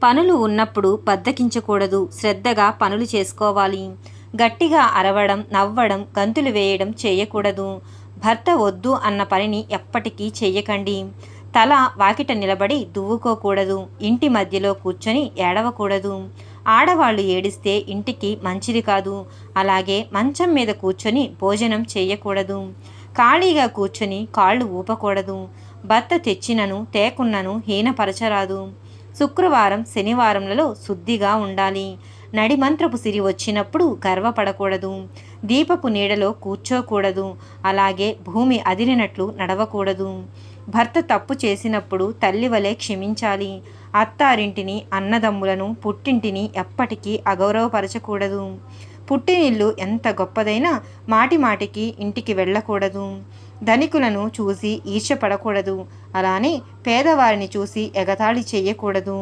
పనులు ఉన్నప్పుడు బద్ధకించకూడదు. శ్రద్ధగా పనులు చేసుకోవాలి. గట్టిగా అరవడం, నవ్వడం, గంతులు వేయడం చేయకూడదు. భర్త వద్దు అన్న పనిని ఎప్పటికీ చెయ్యకండి. తల వాకిట నిలబడి దువ్వుకోకూడదు. ఇంటి మధ్యలో కూర్చొని ఏడవకూడదు. ఆడవాళ్ళు ఏడిస్తే ఇంటికి మంచిది కాదు. అలాగే మంచం మీద కూర్చొని భోజనం చేయకూడదు. ఖాళీగా కూర్చొని కాళ్ళు ఊపకూడదు. భర్త తెచ్చినను తేకున్నను హీనపరచరాదు. శుక్రవారం, శనివారంలలో శుద్ధిగా ఉండాలి. నడిమంత్రపు సిరి వచ్చినప్పుడు గర్వపడకూడదు. దీపపు నీడలో కూర్చోకూడదు. అలాగే భూమి అదిరినట్లు నడవకూడదు. భర్త తప్పు చేసినప్పుడు తల్లివలే క్షమించాలి. అత్తారింటిని, అన్నదమ్ములను, పుట్టింటిని ఎప్పటికీ అగౌరవపరచకూడదు. పుట్టినిల్లు ఎంత గొప్పదైనా మాటిమాటికి ఇంటికి వెళ్ళకూడదు. ధనికులను చూసి ఈర్ష్యపడకూడదు. అలానే పేదవారిని చూసి ఎగతాళి చేయకూడదు.